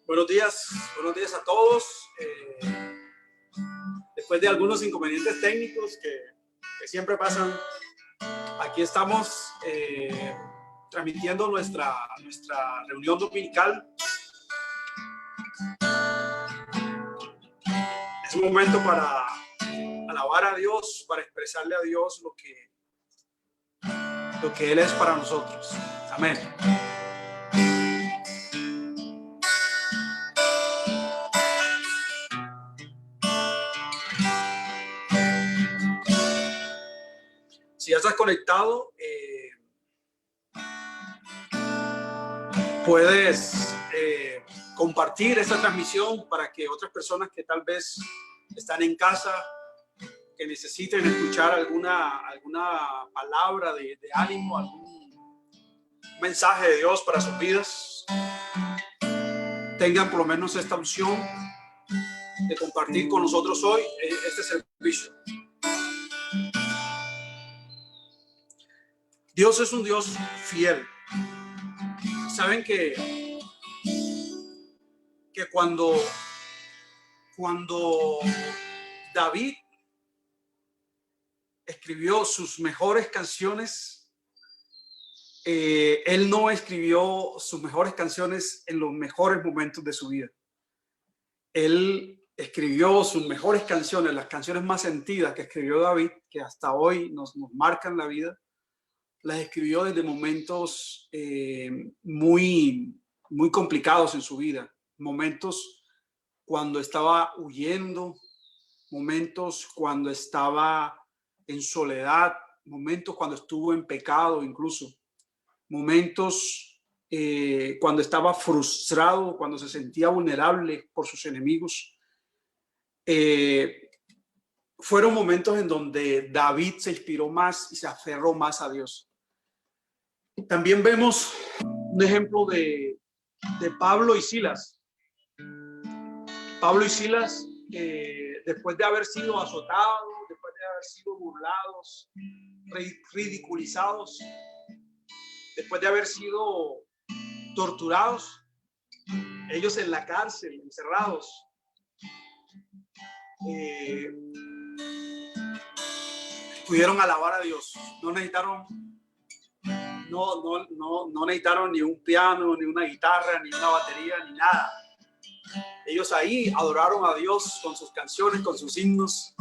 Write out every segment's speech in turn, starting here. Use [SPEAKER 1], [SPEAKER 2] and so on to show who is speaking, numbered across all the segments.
[SPEAKER 1] Buenos días a todos. Después de algunos inconvenientes técnicos que siempre pasan, aquí estamos transmitiendo nuestra reunión dominical. Es un momento para alabar a Dios, para expresarle a Dios lo que Él es para nosotros. Amén. Si ya estás conectado, puedes compartir esta transmisión para que otras personas que tal vez están en casa, que necesiten escuchar alguna palabra de ánimo, algún mensaje de Dios para sus vidas, tengan por lo menos esta opción de compartir con nosotros hoy este servicio. Dios es un Dios fiel. Saben que cuando David escribió sus mejores canciones, él no escribió sus mejores canciones en los mejores momentos de su vida. Él escribió sus mejores canciones, las canciones más sentidas que escribió David, que hasta hoy nos marcan la vida, las escribió desde momentos muy complicados en su vida, momentos cuando estaba huyendo, momentos cuando estaba en soledad, momentos cuando estuvo en pecado incluso, momentos cuando estaba frustrado, cuando se sentía vulnerable por sus enemigos. Fueron momentos en donde David se inspiró más y se aferró más a Dios. También vemos un ejemplo de Pablo y Silas. Pablo y Silas, después de haber sido azotados, después de haber sido burlados, ridiculizados, después de haber sido torturados, ellos en la cárcel, encerrados, pudieron alabar a Dios. No necesitaron ni un piano, ni una guitarra, ni una batería, ni nada. Ellos ahí adoraron a Dios con sus canciones, con sus himnos,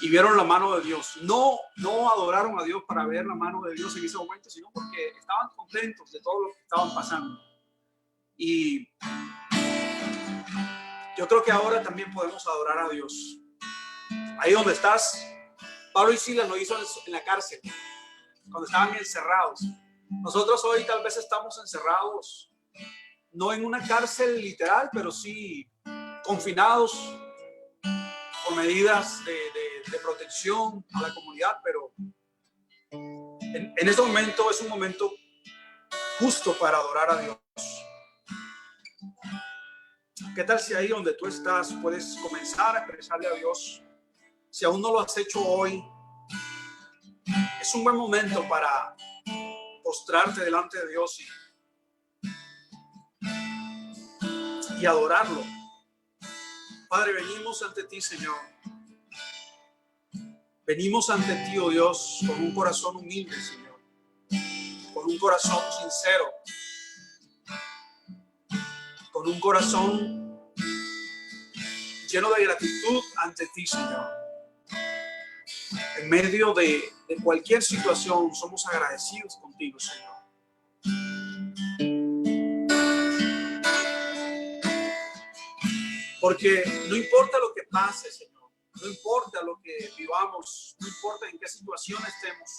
[SPEAKER 1] y vieron la mano de Dios. No adoraron a Dios para ver la mano de Dios en ese momento, sino porque estaban contentos de todo lo que estaban pasando. Y yo creo que ahora también podemos adorar a Dios. Ahí donde estás, Pablo y Silas lo hizo en la cárcel, cuando estaban encerrados. Nosotros hoy tal vez estamos encerrados, no en una cárcel literal, pero sí confinados por medidas de protección a la comunidad, pero en este momento es un momento justo para adorar a Dios. ¿Qué tal si ahí donde tú estás puedes comenzar a expresarle a Dios? Si aún no lo has hecho hoy, es un buen momento para postrarte delante de Dios y adorarlo. Padre, venimos ante ti, Señor. Venimos ante ti, oh Dios, con un corazón humilde, Señor, con un corazón sincero, con un corazón lleno de gratitud ante ti, Señor. En medio de cualquier situación, somos agradecidos contigo, Señor. Porque no importa lo que pase, Señor, no importa lo que vivamos, no importa en qué situación estemos,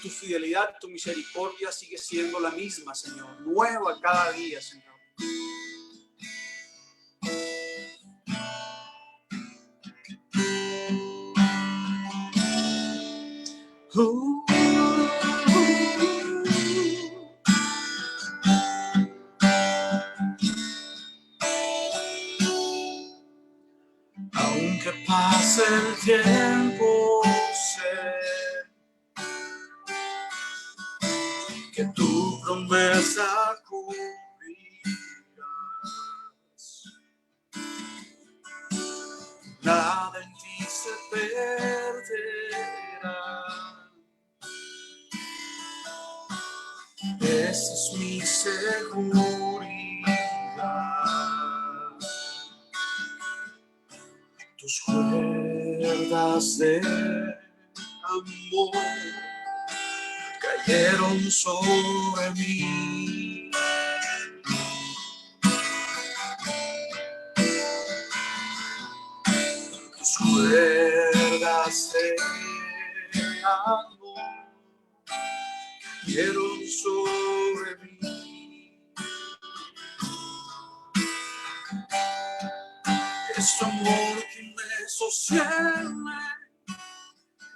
[SPEAKER 1] tu fidelidad, tu misericordia sigue siendo la misma, Señor, nueva cada día, Señor. que tu promesa cumplirás. Nada en ti se perderá. Esa es mi seguridad. Tus cuerdas de amor cayeron sobre mí. Tus cuerdas de amor cayeron sobre mí. Es tu amor que me sostiene,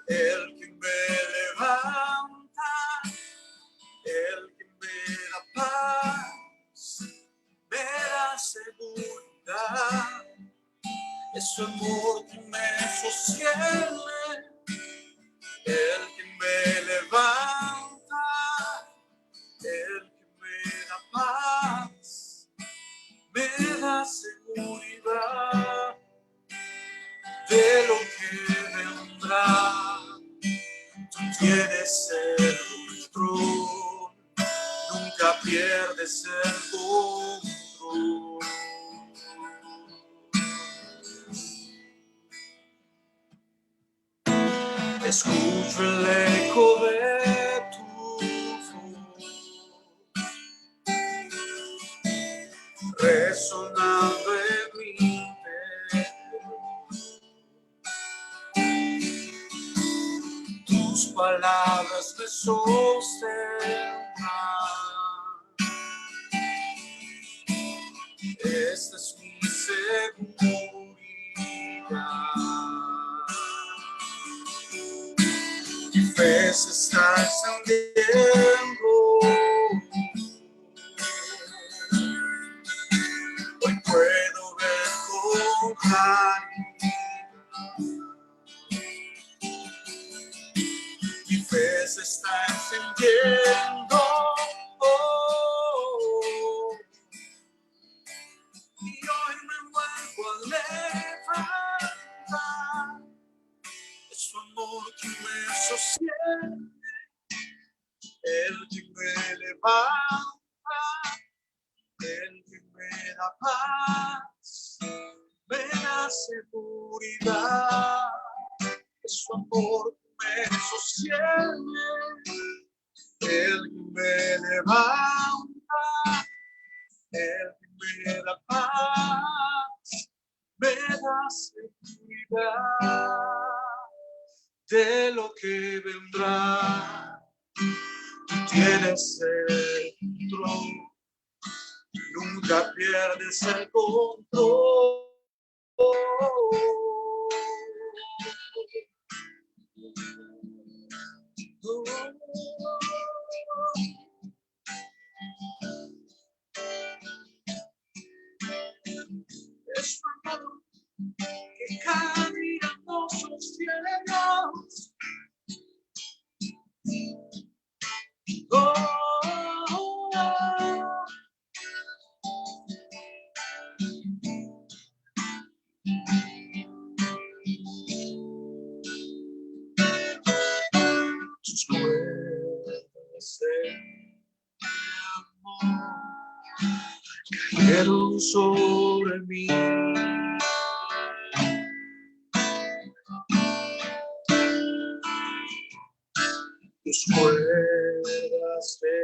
[SPEAKER 1] el que me levanta, el que me da paz, me da seguridad. Es tu amor que me sostiene, el que me levanta, el que me da paz, me da seguridad de lo que vendrá. Tú tienes el control, nunca pierdes el control. Escucho el eco de tu voz resonando en mi interior. Tus palabras me sostendrán. Esta es mi seguridad. Mi fe se está encendiendo. Hoy puedo ver con claridad. Mi fe se está encendiendo. Y hoy me vuelvo a levantar. Es su amor que me sostiene, el que me levanta, el que me da paz, me da seguridad. Es su amor que me sostiene, el que me levanta, el que me da paz, me da seguridad de lo que vendrá. Tú tienes el control, nunca pierdes el control. Es tu amor que cada día nos sostiene, Dios. Tus cuerdas de amor cayeron sobre mí. Tus cuerdas de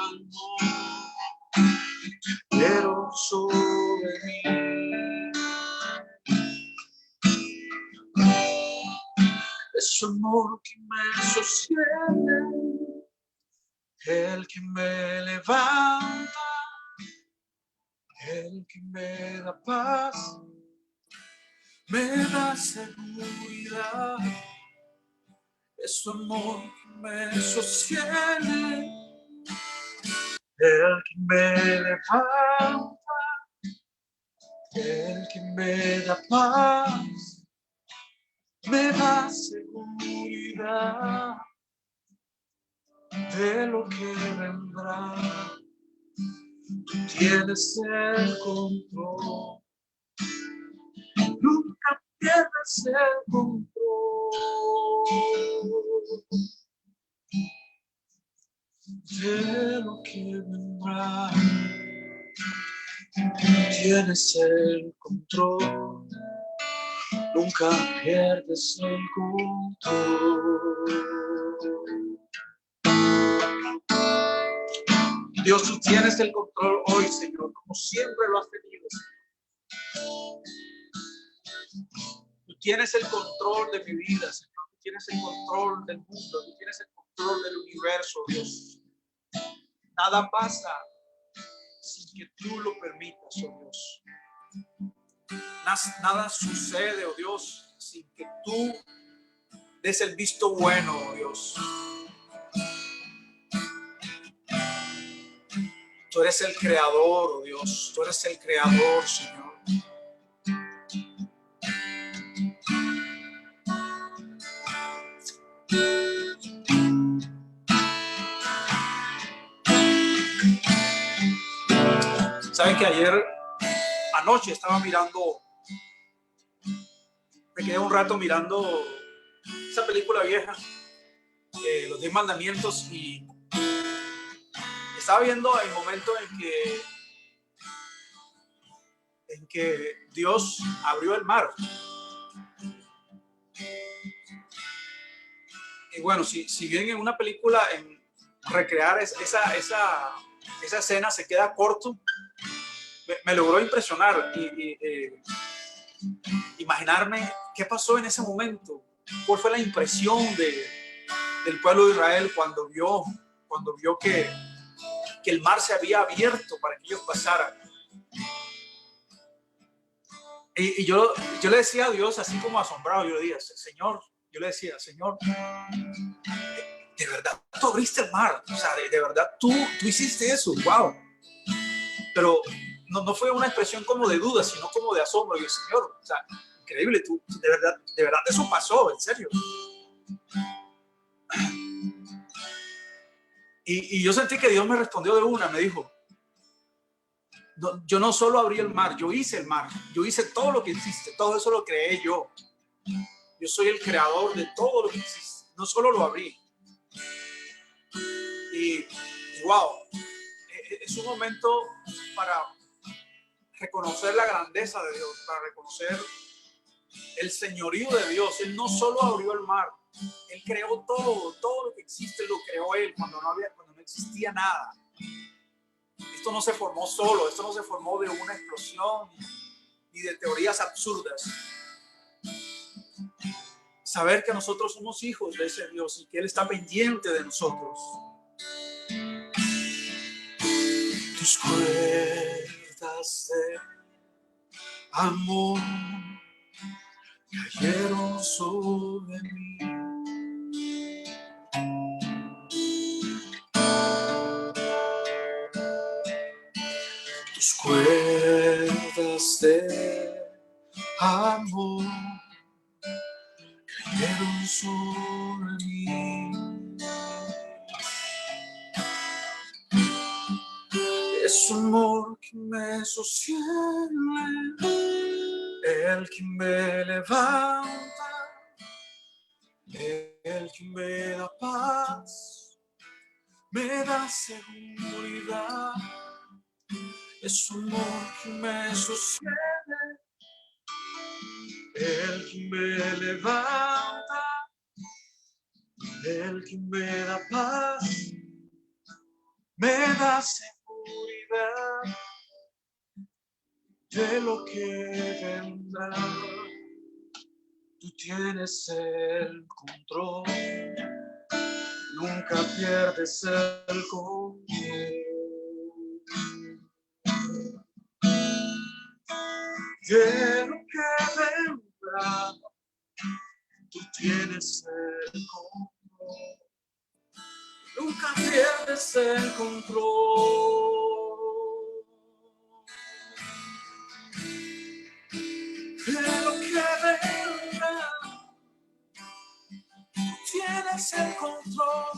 [SPEAKER 1] amor cayeron sobre mí. Es su amor que me sostiene, el que me levanta, el que me da paz, me da seguridad. Es su amor que me sostiene, el que me levanta, el que me da paz, me da seguridad de lo que vendrá. Tú tienes el control. Nunca pierdes el control de lo que vendrá. Tú tienes el control. Nunca pierdes el control. Dios, tú tienes el control hoy, Señor, como siempre lo has tenido. Tú tienes el control de mi vida, Señor. Tú tienes el control del mundo. Tú tienes el control del universo, Dios. Nada pasa sin que tú lo permitas, oh Dios. Nada sucede, oh Dios, sin que tú des el visto bueno, oh Dios. Tú eres el creador, oh Dios. Tú eres el creador, Señor. Saben que anoche estaba mirando, me quedé un rato mirando esa película vieja, Los 10 Mandamientos, y estaba viendo el momento en que Dios abrió el mar. Y bueno, si bien en una película en recrear esa escena se queda corto, me logró impresionar y imaginarme qué pasó en ese momento. ¿Cuál fue la impresión del pueblo de Israel cuando vio que el mar se había abierto para que ellos pasaran? Y yo le decía a Dios, así como asombrado, yo le decía, Señor, de verdad tú abriste el mar, o sea, de verdad tú hiciste eso, wow. Pero no fue una expresión como de duda, sino como de asombro. Y yo, Señor, o sea, increíble, tú de verdad eso pasó, en serio. Y yo sentí que Dios me respondió de una, me dijo, no, yo no solo abrí el mar, yo hice el mar, yo hice todo lo que existe, todo eso lo creé yo. Yo soy el creador de todo lo que existe, no solo lo abrí. Y wow, es un momento para reconocer la grandeza de Dios, para reconocer el señorío de Dios. Él no solo abrió el mar, Él creó todo lo que existe lo creó Él cuando no existía nada. Esto no se formó solo, esto no se formó de una explosión ni de teorías absurdas. Saber que nosotros somos hijos de ese Dios y que Él está pendiente de nosotros. Tus cuerdas de amor cayeron sobre mí. Tus cuerdas de amor cayeron sobre mí. Es su amor que me sostiene, el que me levanta, el que me da paz, me da seguridad. Es su amor que me sostiene, el que me levanta, el que me da paz, me da seguridad de lo que vendrá. Tú tienes el control, nunca pierdes el control. De lo que vendrá, tú tienes el control, nunca pierdes el control. De lo que vendrá, tú tienes el control,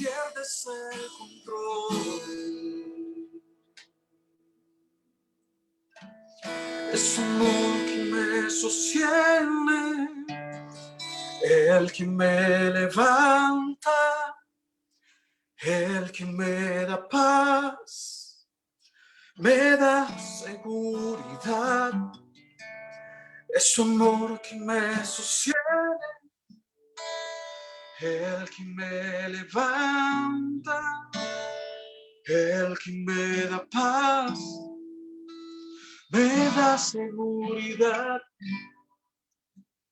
[SPEAKER 1] pierdes el control. Es un amor que me sostiene, el que me levanta, el que me da paz, me da seguridad. Es su amor que me sostiene, el que me levanta, el que me da paz, me da seguridad.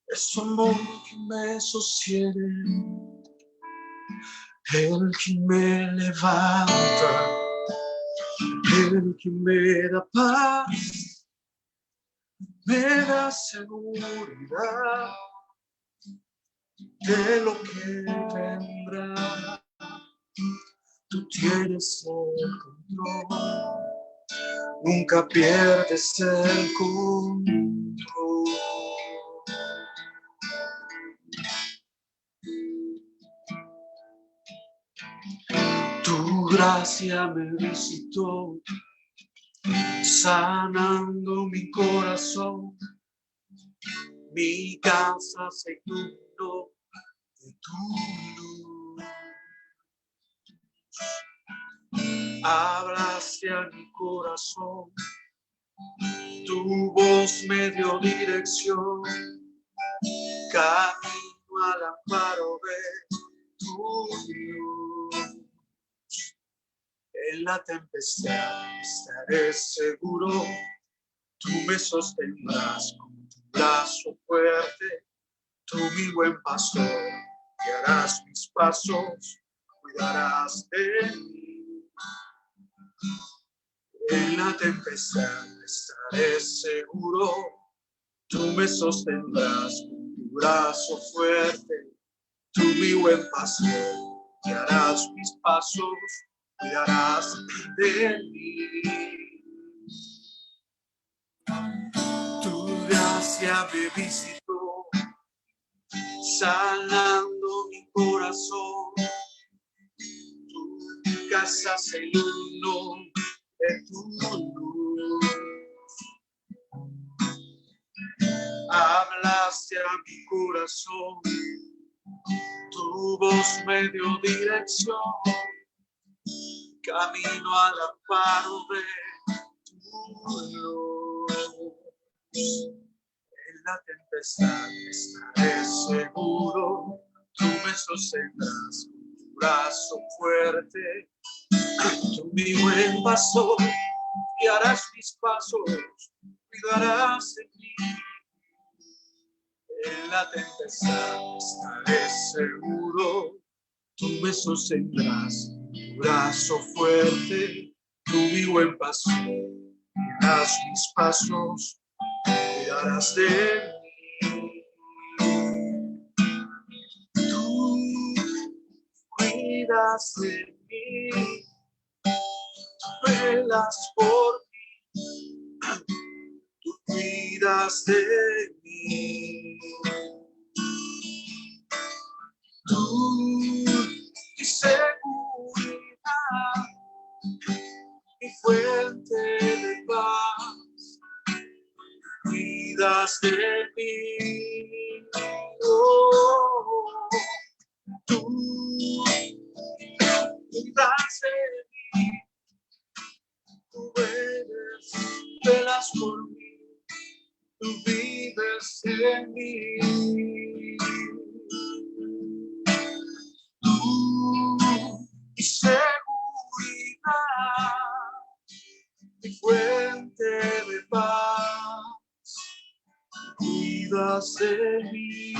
[SPEAKER 1] Es su amor que me sostiene, el que me levanta, el que me da paz, me da seguridad de lo que vendrá. Tú tienes el control, nunca pierdes el control. Tu gracia me visitó, sanando mi corazón. Mi casa se inundó de tu luz. Hablaste a mi corazón, tu voz me dio dirección. Camino al amparo de tu luz. En la tempestad estaré seguro, tú me sostendrás con tu brazo fuerte. Tú, mi buen pastor, guiarás mis pasos, cuidarás de mí. En la tempestad estaré seguro, tú me sostendrás con tu brazo fuerte. Tú, mi buen pastor, guiarás mis pasos, cuidarás de mí. Tu gracia me visitó, sanando mi corazón. Tu casa se inundó de tu luz. Hablaste a mi corazón, tu voz me dio dirección. Camino al amparo de tu luz. En la tempestad estaré seguro, tú me sostendrás con tu brazo fuerte. Tú, mi buen pastor, guiarás mis pasos, cuidarás de mí. En la tempestad estaré seguro, tú me sostendrás con tu brazo fuerte. Tú, mi buen pastor, guiarás mis pasos, cuidarás de mí. Tú cuidas de mí, tú velas por mí, tú cuidas de mí. Tú, mi seguridad, mi fuente de paz, cuidas de mí. Oh, tú cuidas de mí, tú velas por mí, tú vives en mí. Tú, mi seguridad, mi fuente de paz, cuidas de mí.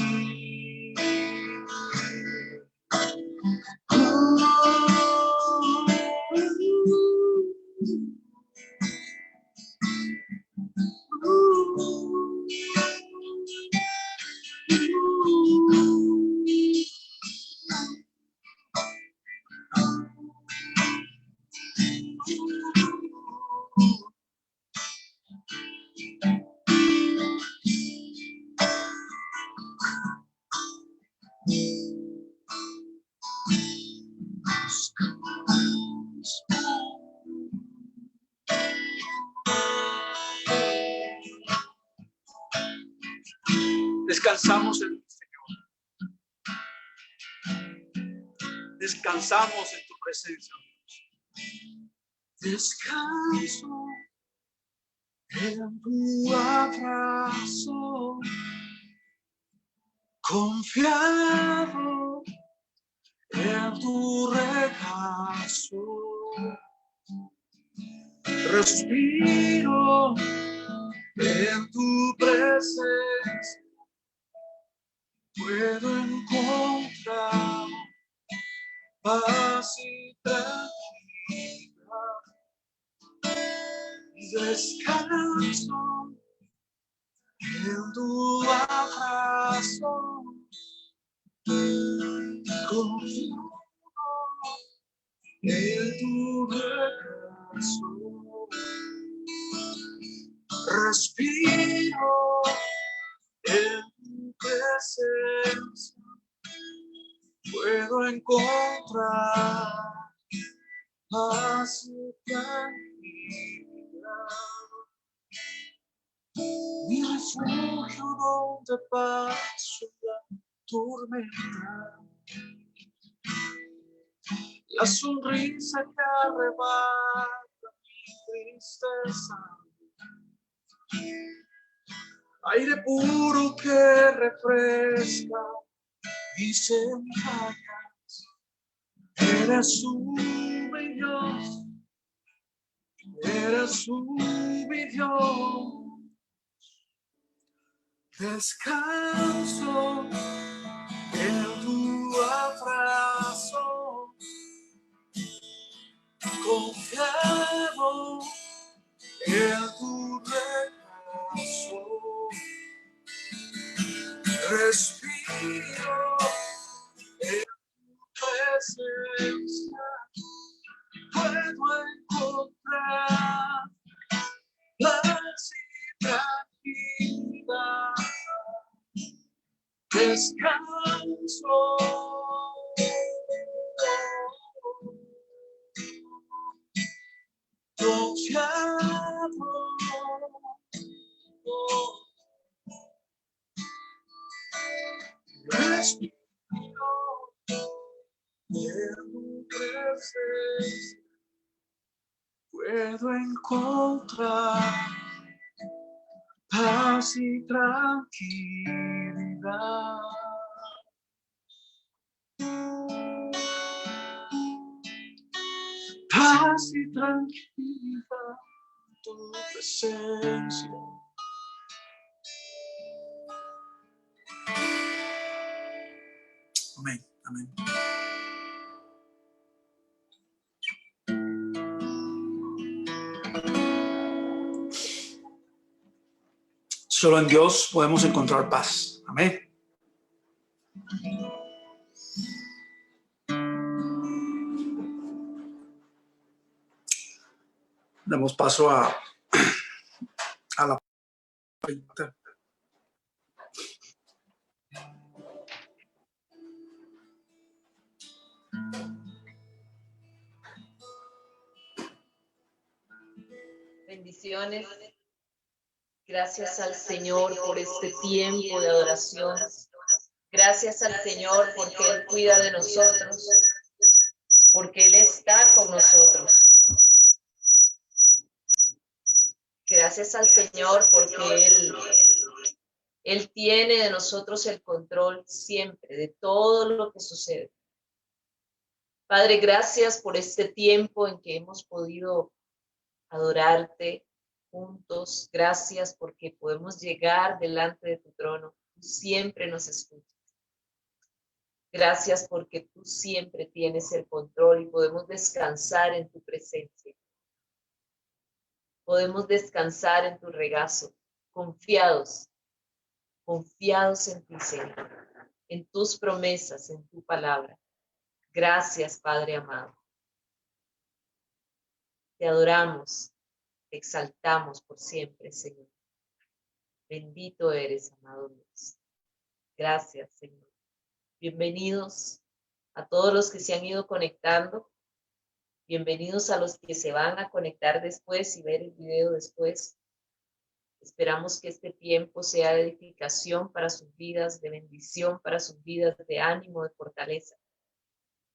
[SPEAKER 1] descansamos en el Señor. Descansamos en tu presencia. Descanso en tu abrazo, confiado en tu regazo. Respiro en tu presencia, puedo encontrar paz y tranquilidad. Descanso en tu abrazo, confío en tu regazo. Respiro en tu presencia, puedo encontrar paz y tranquilidad. Mi refugio donde paso la tormenta, la sonrisa que arrebata mi tristeza, aire puro que refresca mis entrañas. Eres mi Dios, eres mi Dios. Descanso en tu abrazo, confiado en tu regazo. Respiro en tu presencia, puedo encontrar paz y tranquilidad. Descanso confiado respiro en tu presencia, puedo encontrar paz y tranquilidad. Paz y tranquilidad en tu presencia. Amén, amén. Solo en Dios podemos encontrar paz. Amén. Damos paso a la pregunta.
[SPEAKER 2] Bendiciones. Gracias al Señor por este tiempo de adoración. Gracias al Señor porque Él cuida de nosotros, porque Él está con nosotros. Gracias al Señor porque Él tiene de nosotros el control siempre, de todo lo que sucede. Padre, gracias por este tiempo en que hemos podido adorarte juntos. Gracias porque podemos llegar delante de tu trono. Tú siempre nos escuchas. Gracias porque tú siempre tienes el control y podemos descansar en tu presencia. Podemos descansar en tu regazo, confiados en ti, Señor, en tus promesas, en tu palabra. Gracias, Padre amado. Te adoramos, te exaltamos por siempre, Señor. Bendito eres, amado Dios. Gracias, Señor. Bienvenidos a todos los que se han ido conectando. Bienvenidos a los que se van a conectar después y ver el video después. Esperamos que este tiempo sea de edificación para sus vidas, de bendición para sus vidas, de ánimo, de fortaleza.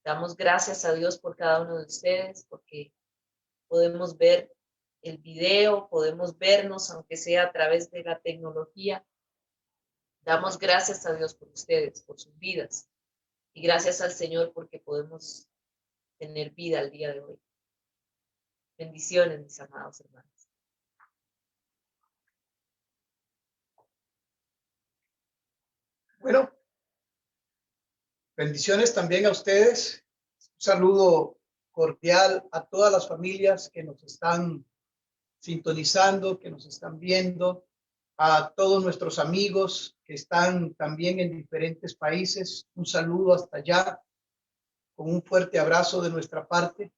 [SPEAKER 2] Damos gracias a Dios por cada uno de ustedes, porque podemos ver el video, podemos vernos, aunque sea a través de la tecnología. Damos gracias a Dios por ustedes, por sus vidas. Y gracias al Señor porque podemos tener vida el día de hoy. Bendiciones, mis amados hermanos.
[SPEAKER 3] Bueno, bendiciones también a ustedes. Un saludo cordial a todas las familias que nos están sintonizando, que nos están viendo, a todos nuestros amigos que están también en diferentes países. Un saludo hasta allá, con un fuerte abrazo de nuestra parte,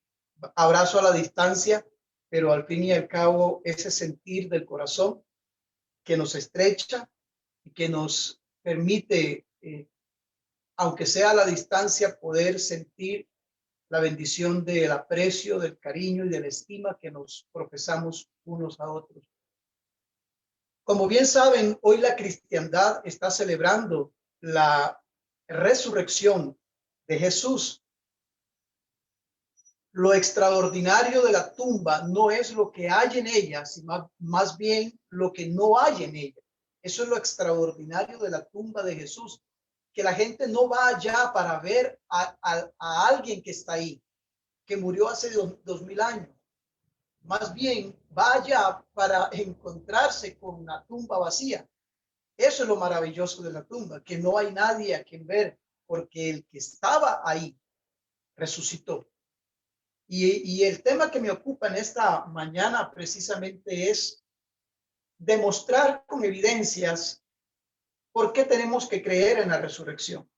[SPEAKER 3] abrazo a la distancia, pero al fin y al cabo ese sentir del corazón que nos estrecha y que nos permite, aunque sea a la distancia, poder sentir la bendición del aprecio, del cariño y de la estima que nos profesamos unos a otros. Como bien saben, hoy la cristiandad está celebrando la resurrección de Jesús. Lo extraordinario de la tumba no es lo que hay en ella, sino más bien lo que no hay en ella. Eso es lo extraordinario de la tumba de Jesús, que la gente no va allá para ver a alguien que está ahí, que murió hace 2000 años. Más bien va allá para encontrarse con una tumba vacía. Eso es lo maravilloso de la tumba, que no hay nadie a quien ver, porque el que estaba ahí resucitó. Y el tema que me ocupa en esta mañana precisamente es demostrar con evidencias por qué tenemos que creer en la resurrección.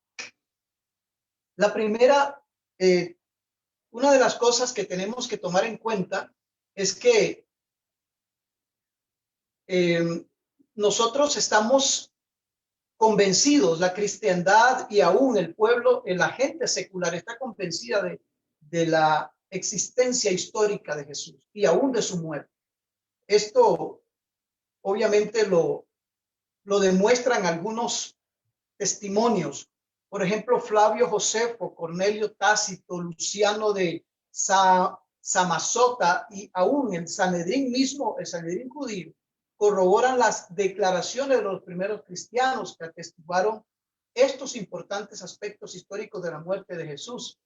[SPEAKER 3] La primera, una de las cosas que tenemos que tomar en cuenta es que nosotros estamos convencidos, la cristiandad y aún el pueblo, la gente secular está convencida de la existencia histórica de Jesús y aún de su muerte. Esto obviamente lo demuestran algunos testimonios. Por ejemplo, Flavio Josefo, Cornelio Tácito, Luciano de Samosata y aún el Sanedrín mismo, el Sanedrín judío, corroboran las declaraciones de los primeros cristianos que atestiguaron estos importantes aspectos históricos de la muerte de Jesús.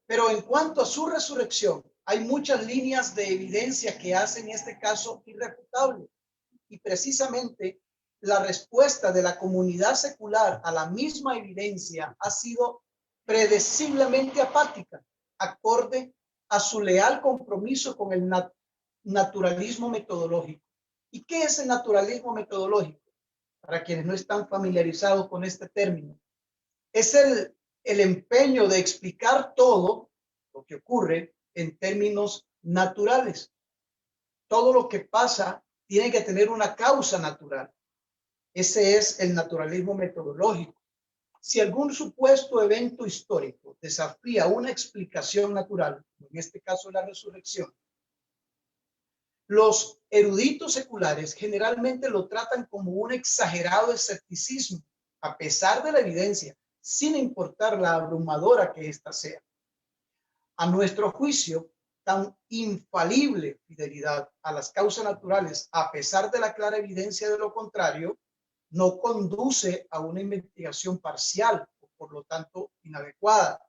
[SPEAKER 3] Pero en cuanto a su resurrección, hay muchas líneas de evidencia que hacen este caso irrefutable. Y precisamente la respuesta de la comunidad secular a la misma evidencia ha sido predeciblemente apática, acorde a su leal compromiso con el naturalismo metodológico. ¿Y qué es el naturalismo metodológico? Para quienes no están familiarizados con este término, es el empeño de explicar todo lo que ocurre en términos naturales. Todo lo que pasa tiene que tener una causa natural. Ese es el naturalismo metodológico. Si algún supuesto evento histórico desafía una explicación natural, en este caso la resurrección, los eruditos seculares generalmente lo tratan como un exagerado escepticismo, a pesar de la evidencia, sin importar la abrumadora que ésta sea. A nuestro juicio, tan infalible fidelidad a las causas naturales, a pesar de la clara evidencia de lo contrario, no conduce a una investigación parcial o por lo tanto inadecuada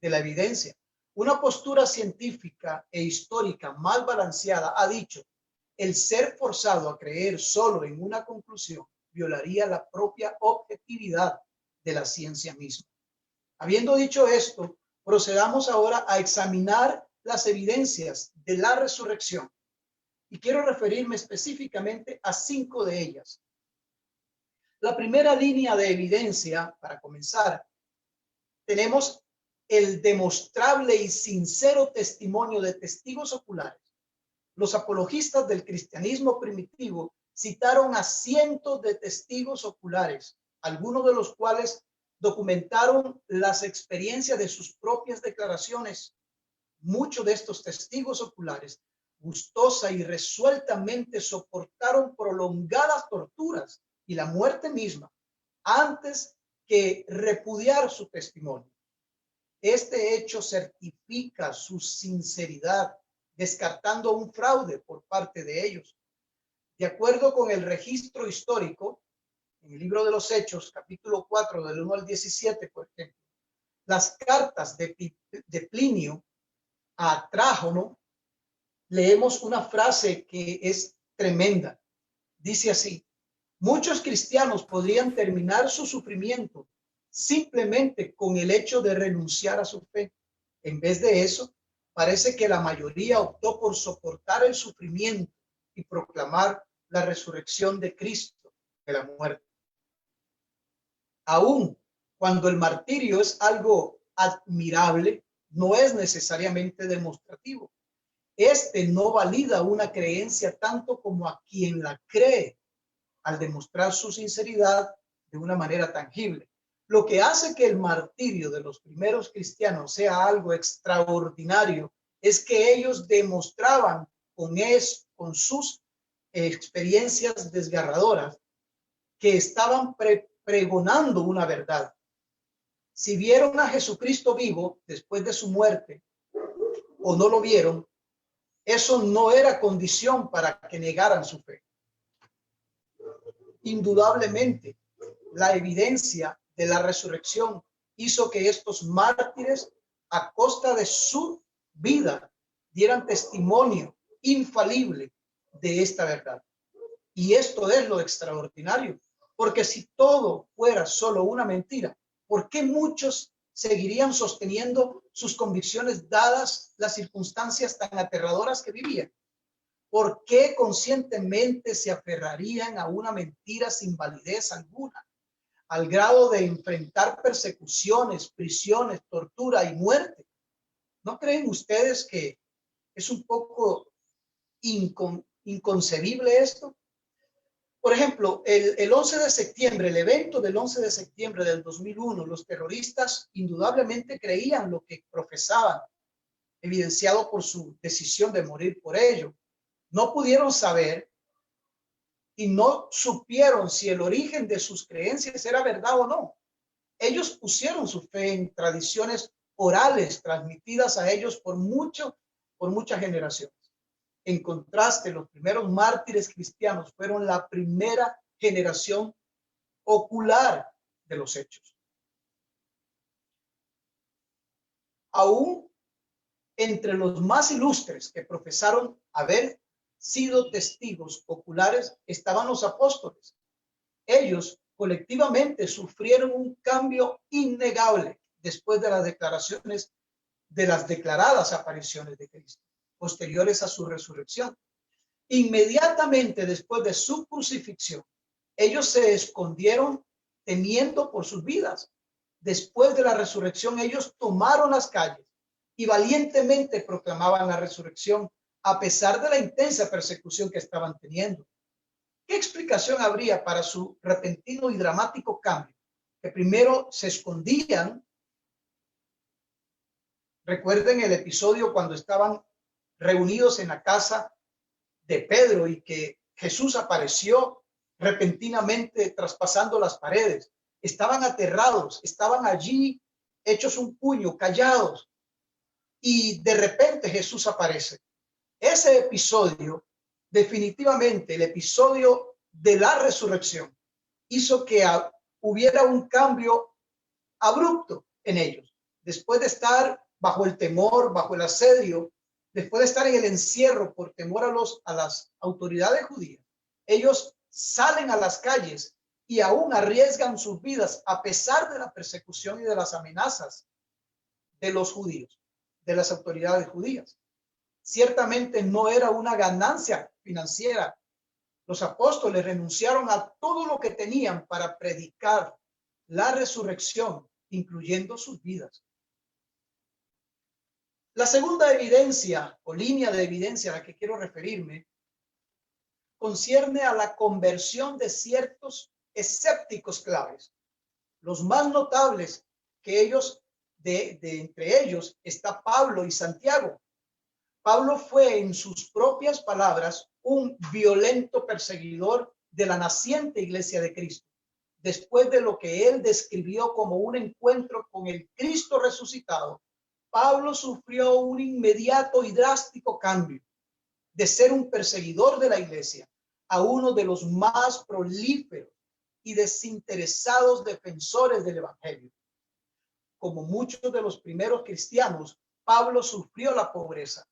[SPEAKER 3] de la evidencia. Una postura científica e histórica mal balanceada ha dicho: el ser forzado a creer solo en una conclusión violaría la propia objetividad de la ciencia misma. Habiendo dicho esto, procedamos ahora a examinar las evidencias de la resurrección. Y quiero referirme específicamente a 5 de ellas. La primera línea de evidencia, para comenzar, tenemos el demostrable y sincero testimonio de testigos oculares. Los apologistas del cristianismo primitivo citaron a cientos de testigos oculares, algunos de los cuales documentaron las experiencias de sus propias declaraciones. Muchos de estos testigos oculares gustosa y resueltamente soportaron prolongadas torturas y la muerte misma antes que repudiar su testimonio. Este hecho certifica su sinceridad, descartando un fraude por parte de ellos. De acuerdo con el registro histórico, en el libro de los Hechos, capítulo 4, del 1 al 17, por ejemplo, las cartas de Plinio a Trájano, leemos una frase que es tremenda. Dice así: muchos cristianos podrían terminar su sufrimiento simplemente con el hecho de renunciar a su fe. En vez de eso, parece que la mayoría optó por soportar el sufrimiento y proclamar la resurrección de Cristo de la muerte. Aún cuando el martirio es algo admirable, no es necesariamente demostrativo. Este no valida una creencia tanto como a quien la cree, al demostrar su sinceridad de una manera tangible. Lo que hace que el martirio de los primeros cristianos sea algo extraordinario es que ellos demostraban con sus experiencias desgarradoras que estaban pregonando una verdad. Si vieron a Jesucristo vivo después de su muerte o no lo vieron, eso no era condición para que negaran su fe. Indudablemente, la evidencia de la resurrección hizo que estos mártires, a costa de su vida, dieran testimonio infalible de esta verdad. Y esto es lo extraordinario, porque si todo fuera solo una mentira, ¿por qué muchos seguirían sosteniendo sus convicciones dadas las circunstancias tan aterradoras que vivían? ¿Por qué conscientemente se aferrarían a una mentira sin validez alguna, al grado de enfrentar persecuciones, prisiones, tortura y muerte? ¿No creen ustedes que es un poco inconcebible esto? Por ejemplo, el 11 de septiembre, el evento del 11 de septiembre del 2001, los terroristas indudablemente creían lo que profesaban, evidenciado por su decisión de morir por ello. No pudieron saber y no supieron si el origen de sus creencias era verdad o no. Ellos pusieron su fe en tradiciones orales transmitidas a ellos por muchas generaciones. En contraste, los primeros mártires cristianos fueron la primera generación ocular de los hechos. Aún entre los más ilustres que profesaron haber sido testigos oculares estaban los apóstoles. Ellos colectivamente sufrieron un cambio innegable después de las declaraciones, de las declaradas apariciones de Cristo, posteriores a su resurrección. Inmediatamente después de su crucifixión, ellos se escondieron temiendo por sus vidas. Después de la resurrección, ellos tomaron las calles y valientemente proclamaban la resurrección a pesar de la intensa persecución que estaban teniendo. ¿Qué explicación habría para su repentino y dramático cambio? Que primero se escondían. Recuerden el episodio cuando estaban reunidos en la casa de Pedro y que Jesús apareció repentinamente traspasando las paredes. Estaban aterrados, estaban allí hechos un puño, callados, y de repente Jesús aparece. Ese episodio, definitivamente el episodio de la resurrección, hizo que hubiera un cambio abrupto en ellos. Después de estar bajo el temor, bajo el asedio, después de estar en el encierro por temor a las autoridades judías, ellos salen a las calles y aún arriesgan sus vidas a pesar de la persecución y de las amenazas de los judíos, de las autoridades judías. Ciertamente no era una ganancia financiera. Los apóstoles renunciaron a todo lo que tenían para predicar la resurrección, incluyendo sus vidas. La segunda evidencia o línea de evidencia a la que quiero referirme concierne a la conversión de ciertos escépticos claves. Los más notables que ellos, de entre ellos está Pablo y Santiago. Pablo fue, en sus propias palabras, un violento perseguidor de la naciente iglesia de Cristo, después de lo que él describió como un encuentro con el Cristo resucitado. Pablo sufrió un inmediato y drástico cambio de ser un perseguidor de la iglesia a uno de los más prolíferos y desinteresados defensores del evangelio. Como muchos de los primeros cristianos, Pablo sufrió la pobreza,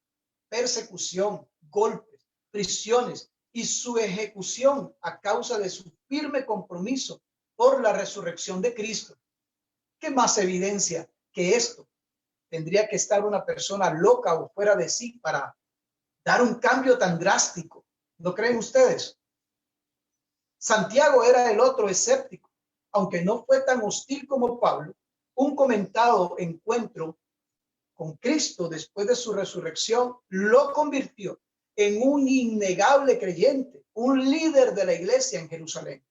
[SPEAKER 3] persecución, golpes, prisiones y su ejecución a causa de su firme compromiso por la resurrección de Cristo. ¿Qué más evidencia que esto? Tendría que estar una persona loca o fuera de sí para dar un cambio tan drástico. ¿No creen ustedes? Santiago era el otro escéptico, aunque no fue tan hostil como Pablo. Un comentado encuentro con Cristo después de su resurrección lo convirtió en un innegable creyente, un líder de la iglesia en Jerusalén.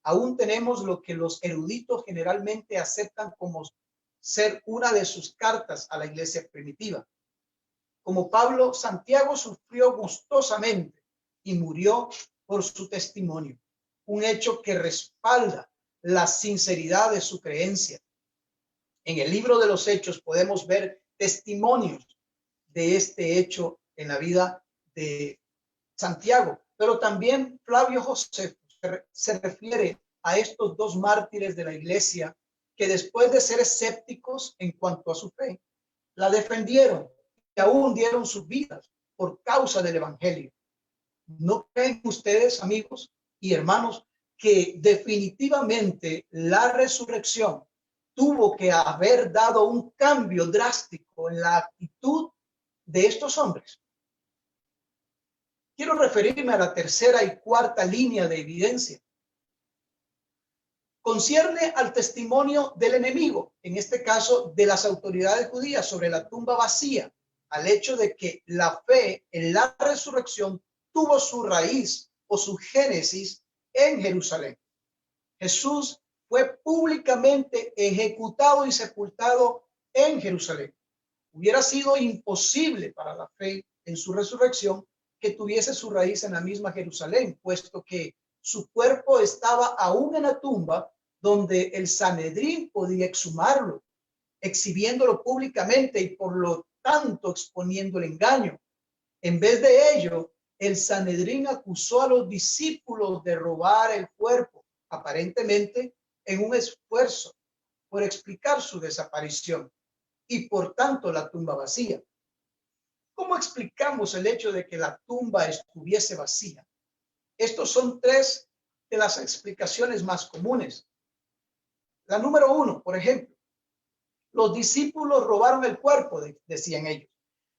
[SPEAKER 3] Aún tenemos lo que los eruditos generalmente aceptan como ser una de sus cartas a la iglesia primitiva. Como Pablo, Santiago sufrió gustosamente y murió por su testimonio, un hecho que respalda la sinceridad de su creencia. En el libro de los Hechos podemos ver testimonios de este hecho en la vida de Santiago, pero también Flavio Josefo se refiere a estos dos mártires de la iglesia que después de ser escépticos en cuanto a su fe, la defendieron y aún dieron sus vidas por causa del evangelio. ¿No creen ustedes, amigos y hermanos, que definitivamente la resurrección tuvo que haber dado un cambio drástico en la actitud de estos hombres? Quiero referirme a la tercera y cuarta línea de evidencia. Concierne al testimonio del enemigo, en este caso de las autoridades judías, sobre la tumba vacía, al hecho de que la fe en la resurrección tuvo su raíz o su génesis en Jerusalén. Jesús fue públicamente ejecutado y sepultado en Jerusalén. Hubiera sido imposible para la fe en su resurrección que tuviese su raíz en la misma Jerusalén, puesto que su cuerpo estaba aún en la tumba donde el Sanedrín podía exhumarlo, exhibiéndolo públicamente y por lo tanto exponiendo el engaño. En vez de ello, el Sanedrín acusó a los discípulos de robar el cuerpo, aparentemente en un esfuerzo por explicar su desaparición y por tanto la tumba vacía. ¿Cómo explicamos el hecho de que la tumba estuviese vacía? Estos son tres de las explicaciones más comunes. La número uno, por ejemplo, los discípulos robaron el cuerpo, decían ellos.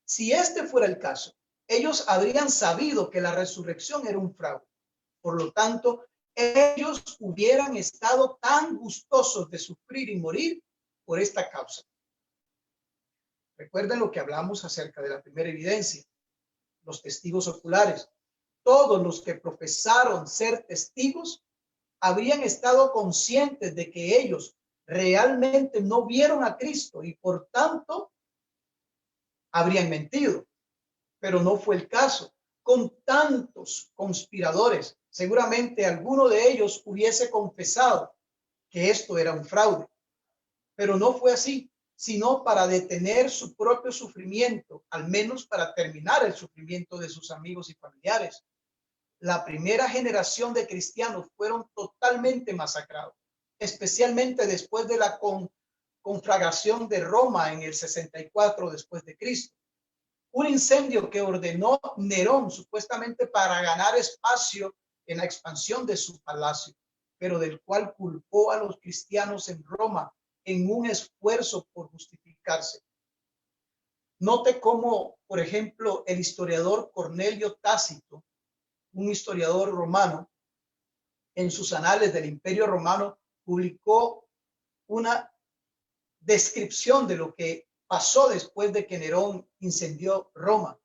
[SPEAKER 3] Si este fuera el caso, ellos habrían sabido que la resurrección era un fraude. Por lo tanto, ellos hubieran estado tan gustosos de sufrir y morir por esta causa. Recuerden lo que hablamos acerca de la primera evidencia, los testigos oculares. Todos los que profesaron ser testigos habrían estado conscientes de que ellos realmente no vieron a Cristo y por tanto habrían mentido. Pero no fue el caso. Con tantos conspiradores, seguramente alguno de ellos hubiese confesado que esto era un fraude. Pero no fue así, sino para detener su propio sufrimiento, al menos para terminar el sufrimiento de sus amigos y familiares. La primera generación de cristianos fueron totalmente masacrados, especialmente después de la conflagración de Roma en el 64 después de Cristo. Un incendio que ordenó Nerón supuestamente para ganar espacio en la expansión de su palacio, pero del cual culpó a los cristianos en Roma en un esfuerzo por justificarse. Note cómo, por ejemplo, el historiador Cornelio Tácito, un historiador romano, en sus anales del Imperio Romano, publicó una descripción de lo que pasó después de que Nerón incendió Roma.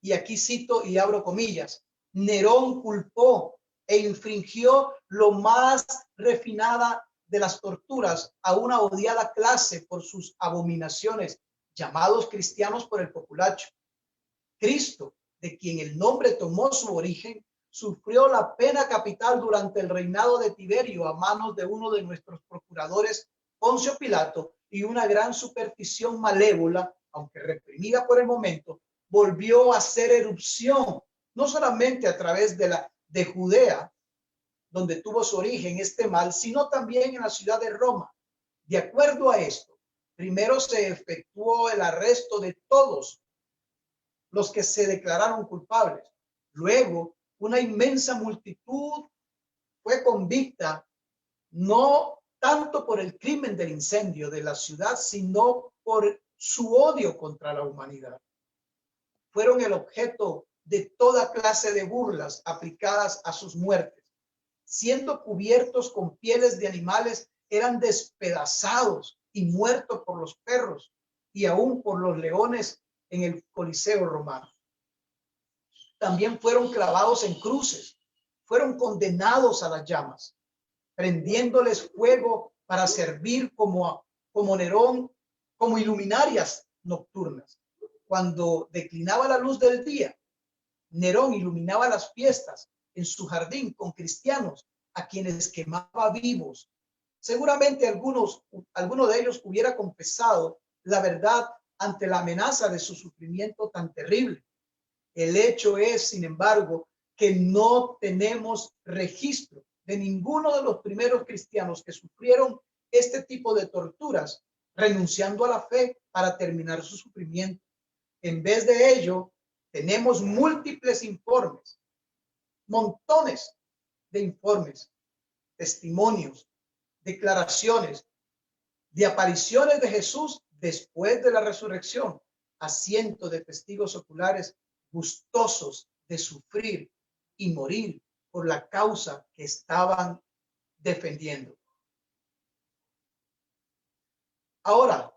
[SPEAKER 3] Y aquí cito y abro comillas: Nerón culpó e infringió lo más refinada de las torturas a una odiada clase por sus abominaciones, llamados cristianos por el populacho. Cristo, de quien el nombre tomó su origen, sufrió la pena capital durante el reinado de Tiberio a manos de uno de nuestros procuradores, Poncio Pilato, y una gran superstición malévola, aunque reprimida por el momento, volvió a hacer erupción, no solamente a través de Judea, donde tuvo su origen este mal, sino también en la ciudad de Roma. De acuerdo a esto, primero se efectuó el arresto de todos los que se declararon culpables. Luego, una inmensa multitud fue convicta, no tanto por el crimen del incendio de la ciudad, sino por su odio contra la humanidad. Fueron el objeto de toda clase de burlas aplicadas a sus muertes. Siendo cubiertos con pieles de animales, eran despedazados y muertos por los perros y aún por los leones en el Coliseo romano. También fueron clavados en cruces, fueron condenados a las llamas, prendiéndoles fuego para servir como Nerón, como iluminarias nocturnas. Cuando declinaba la luz del día, Nerón iluminaba las fiestas en su jardín con cristianos a quienes quemaba vivos. Seguramente alguno de ellos hubiera confesado la verdad ante la amenaza de su sufrimiento tan terrible. El hecho es, sin embargo, que no tenemos registro de ninguno de los primeros cristianos que sufrieron este tipo de torturas, renunciando a la fe para terminar su sufrimiento. En vez de ello, tenemos múltiples informes, montones de informes, testimonios, declaraciones de apariciones de Jesús después de la resurrección a cientos de testigos oculares gustosos de sufrir y morir por la causa que estaban defendiendo. Ahora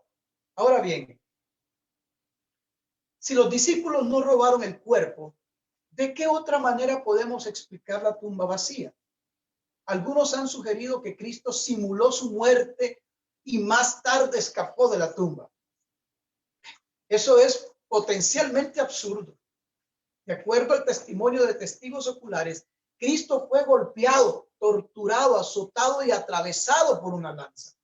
[SPEAKER 3] bien, si los discípulos no robaron el cuerpo, ¿de qué otra manera podemos explicar la tumba vacía? Algunos han sugerido que Cristo simuló su muerte y más tarde escapó de la tumba. Eso es potencialmente absurdo. De acuerdo al testimonio de testigos oculares, Cristo fue golpeado, torturado, azotado y atravesado por una lanza.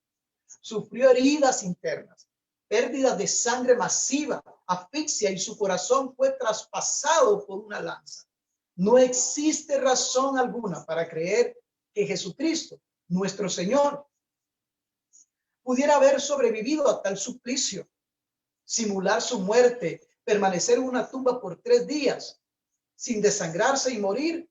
[SPEAKER 3] Sufrió heridas internas, pérdidas de sangre masiva, asfixia y su corazón fue traspasado por una lanza. No existe razón alguna para creer que Jesucristo, nuestro Señor, pudiera haber sobrevivido a tal suplicio, simular su muerte, permanecer en una tumba por 3 días sin desangrarse y morir.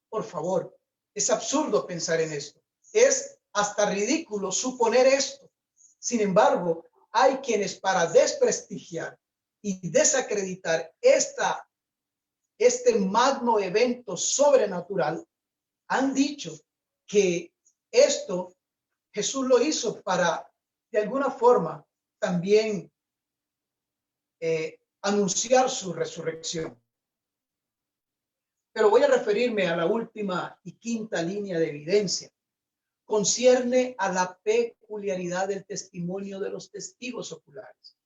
[SPEAKER 3] Por favor, es absurdo pensar en esto. Es hasta ridículo suponer esto. Sin embargo, hay quienes para desprestigiar y desacreditar este magno evento sobrenatural han dicho que esto Jesús lo hizo para, de alguna forma, también anunciar su resurrección. Pero voy a referirme a la última y quinta línea de evidencia. Concierne a la peculiaridad del testimonio de los testigos oculares.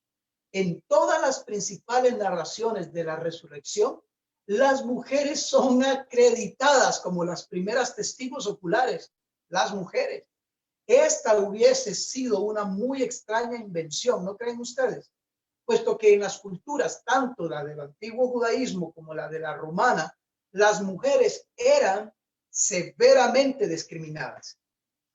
[SPEAKER 3] En todas las principales narraciones de la resurrección, las mujeres son acreditadas como las primeras testigos oculares, las mujeres. Esta hubiese sido una muy extraña invención, ¿no creen ustedes? Puesto que en las culturas, tanto la del antiguo judaísmo como la de la romana, las mujeres eran severamente discriminadas.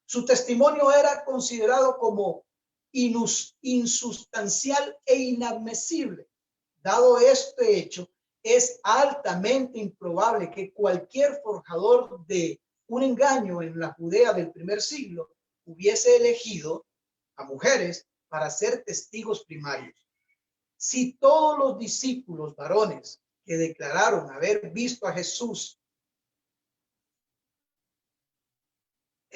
[SPEAKER 3] Su testimonio era considerado como insustancial e inadmisible. Dado este hecho, es altamente improbable que cualquier forjador de un engaño en la Judea del primer siglo hubiese elegido a mujeres para ser testigos primarios. Si todos los discípulos varones que declararon haber visto a Jesús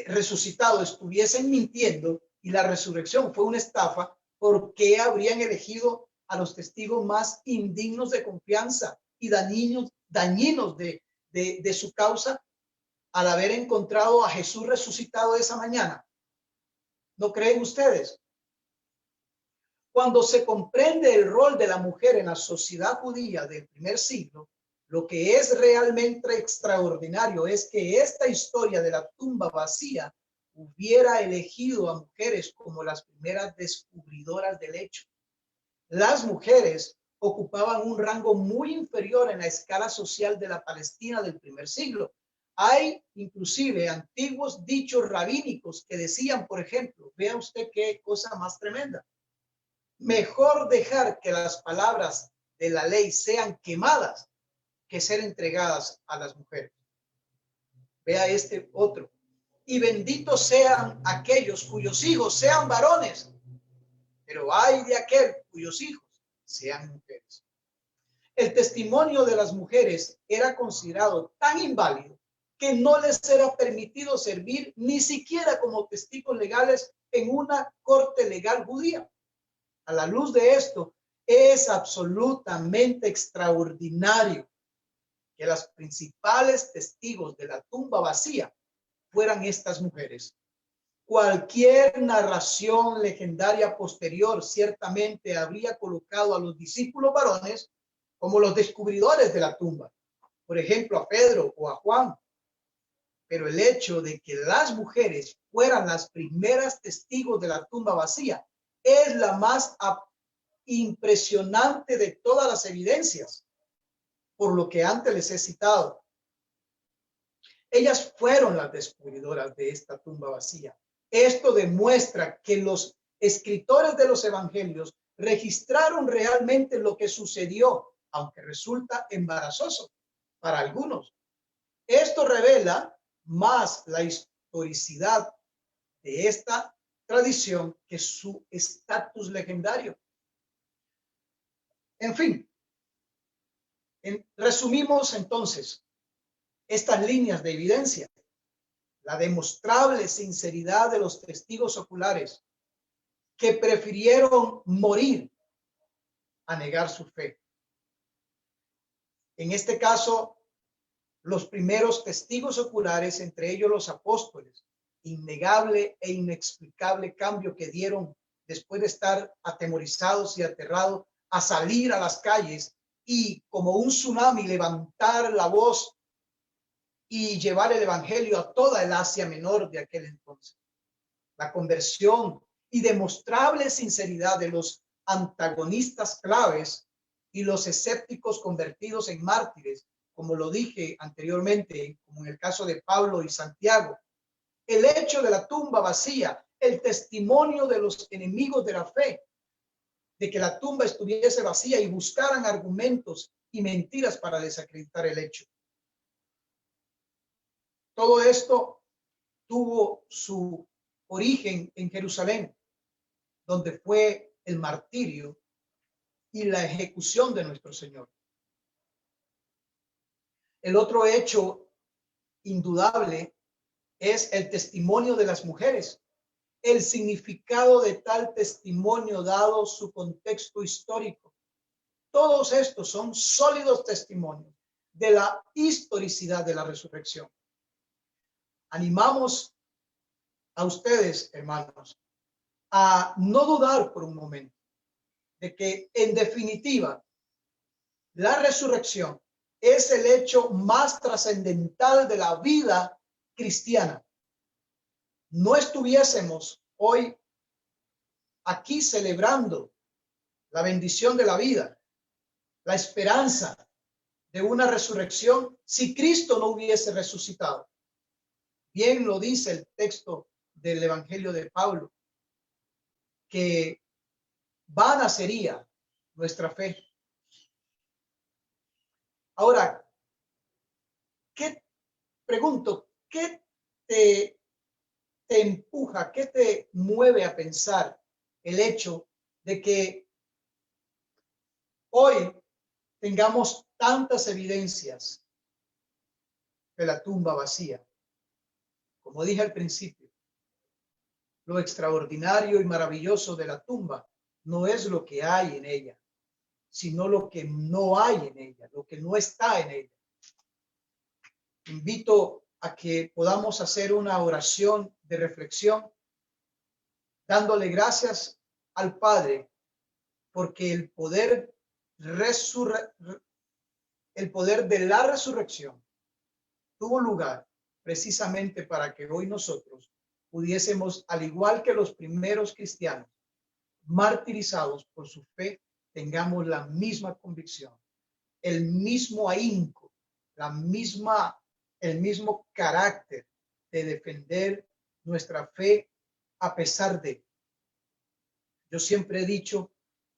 [SPEAKER 3] resucitado estuviesen mintiendo y la resurrección fue una estafa, ¿por qué habrían elegido a los testigos más indignos de confianza y dañinos de su causa al haber encontrado a Jesús resucitado esa mañana? ¿No creen ustedes? Cuando se comprende el rol de la mujer en la sociedad judía del primer siglo, lo que es realmente extraordinario es que esta historia de la tumba vacía hubiera elegido a mujeres como las primeras descubridoras del hecho. Las mujeres ocupaban un rango muy inferior en la escala social de la Palestina del primer siglo. Hay inclusive antiguos dichos rabínicos que decían, por ejemplo, vea usted qué cosa más tremenda: mejor dejar que las palabras de la ley sean quemadas que ser entregadas a las mujeres. Vea este otro: y benditos sean aquellos cuyos hijos sean varones, pero ay de aquel cuyos hijos sean mujeres. El testimonio de las mujeres era considerado tan inválido que no les era permitido servir ni siquiera como testigos legales en una corte legal judía. A la luz de esto, es absolutamente extraordinario que las principales testigos de la tumba vacía fueran estas mujeres. Cualquier narración legendaria posterior ciertamente habría colocado a los discípulos varones como los descubridores de la tumba, por ejemplo a Pedro o a Juan. Pero el hecho de que las mujeres fueran las primeras testigos de la tumba vacía es la más impresionante de todas las evidencias, por lo que antes les he citado. Ellas fueron las descubridoras de esta tumba vacía. Esto demuestra que los escritores de los evangelios registraron realmente lo que sucedió, aunque resulta embarazoso para algunos. Esto revela más la historicidad de esta tradición que su estatus legendario. En fin, resumimos entonces estas líneas de evidencia: la demostrable sinceridad de los testigos oculares que prefirieron morir a negar su fe. En este caso, los primeros testigos oculares, entre ellos los apóstoles, innegable e inexplicable cambio que dieron después de estar atemorizados y aterrados a salir a las calles y como un tsunami levantar la voz y llevar el evangelio a toda el Asia Menor de aquel entonces. La conversión y demostrable sinceridad de los antagonistas claves y los escépticos convertidos en mártires, como lo dije anteriormente, como en el caso de Pablo y Santiago. El hecho de la tumba vacía, el testimonio de los enemigos de la fe, de que la tumba estuviese vacía y buscaran argumentos y mentiras para desacreditar el hecho. Todo esto tuvo su origen en Jerusalén, donde fue el martirio y la ejecución de nuestro Señor. El otro hecho indudable es el testimonio de las mujeres. El significado de tal testimonio dado su contexto histórico. Todos estos son sólidos testimonios de la historicidad de la resurrección. Animamos a ustedes, hermanos, a no dudar por un momento de que, en definitiva, la resurrección es el hecho más trascendental de la vida cristiana. No estuviésemos hoy aquí celebrando la bendición de la vida, la esperanza de una resurrección, si Cristo no hubiese resucitado. Bien lo dice el texto del Evangelio de Pablo, que vana sería nuestra fe. Ahora, ¿qué te empuja, qué te mueve a pensar el hecho de que hoy tengamos tantas evidencias de la tumba vacía? Como dije al principio, lo extraordinario y maravilloso de la tumba no es lo que hay en ella, sino lo que no hay en ella, lo que no está en ella. Invito a que podamos hacer una oración de reflexión, dándole gracias al Padre porque el poder de la resurrección tuvo lugar precisamente para que hoy nosotros pudiésemos, al igual que los primeros cristianos, martirizados por su fe, tengamos la misma convicción, el mismo ahínco, el mismo carácter de defender nuestra fe a pesar de. Yo siempre he dicho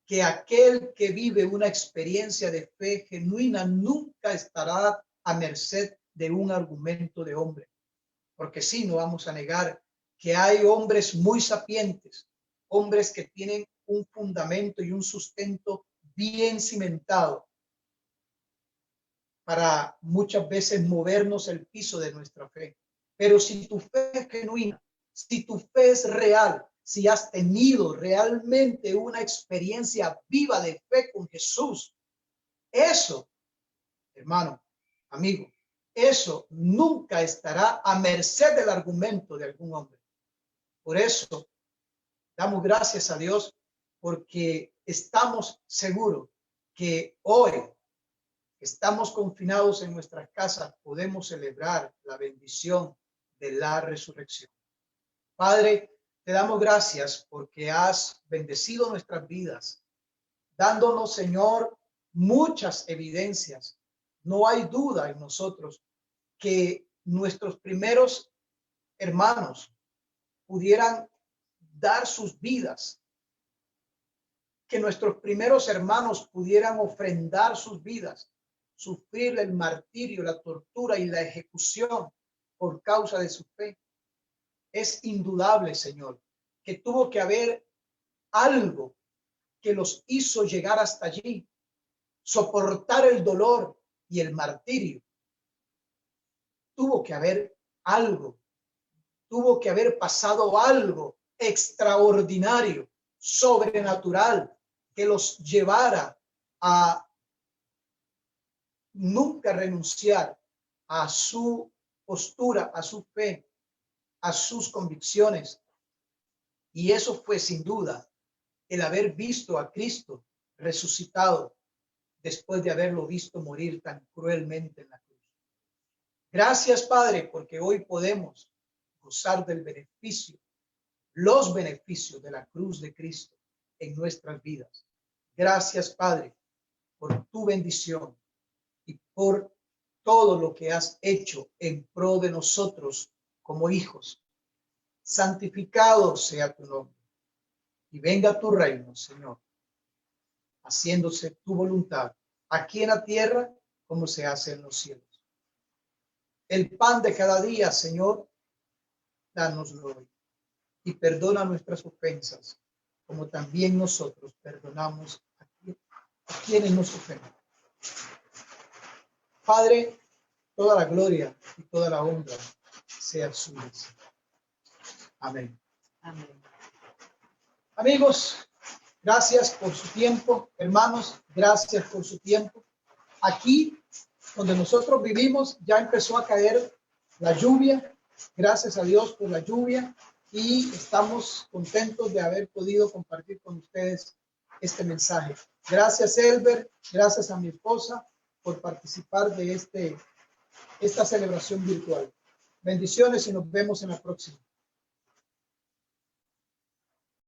[SPEAKER 3] que aquel que vive una experiencia de fe genuina nunca estará a merced de un argumento de hombre, porque sí, no vamos a negar que hay hombres muy sapientes, hombres que tienen un fundamento y un sustento bien cimentado para muchas veces movernos el piso de nuestra fe. Pero si tu fe es genuina, si tu fe es real, si has tenido realmente una experiencia viva de fe con Jesús, eso, hermano, amigo, eso nunca estará a merced del argumento de algún hombre. Por eso, damos gracias a Dios porque estamos seguros que hoy estamos confinados en nuestras casas, podemos celebrar la bendición de la resurrección. Padre, te damos gracias porque has bendecido nuestras vidas, dándonos, Señor, muchas evidencias. No hay duda en nosotros que nuestros primeros hermanos pudieran dar sus vidas, que nuestros primeros hermanos pudieran ofrendar sus vidas, sufrir el martirio, la tortura y la ejecución por causa de su fe. Es indudable, Señor, que tuvo que haber algo que los hizo llegar hasta allí, soportar el dolor y el martirio. Tuvo que haber algo, tuvo que haber pasado algo extraordinario, sobrenatural, que los llevara a nunca renunciar a su postura, a su fe, a sus convicciones. Y eso fue sin duda el haber visto a Cristo resucitado después de haberlo visto morir tan cruelmente en la cruz. Gracias, Padre, porque hoy podemos gozar del beneficio, los beneficios de la cruz de Cristo en nuestras vidas. Gracias, Padre, por tu bendición y por todo lo que has hecho en pro de nosotros como hijos. Santificado sea tu nombre y venga tu reino, Señor, haciéndose tu voluntad aquí en la tierra como se hace en los cielos. El pan de cada día, Señor, dánoslo hoy y perdona nuestras ofensas, como también nosotros perdonamos a quienes nos ofenden. Padre, toda la gloria y toda la honra sea suya. Amén.
[SPEAKER 2] Amén.
[SPEAKER 3] Amigos, gracias por su tiempo. Hermanos, gracias por su tiempo. Aquí, donde nosotros vivimos, ya empezó a caer la lluvia. Gracias a Dios por la lluvia. Y estamos contentos de haber podido compartir con ustedes este mensaje. Gracias, Elber. Gracias a mi esposa por participar de esta celebración virtual. Bendiciones y nos vemos en la próxima.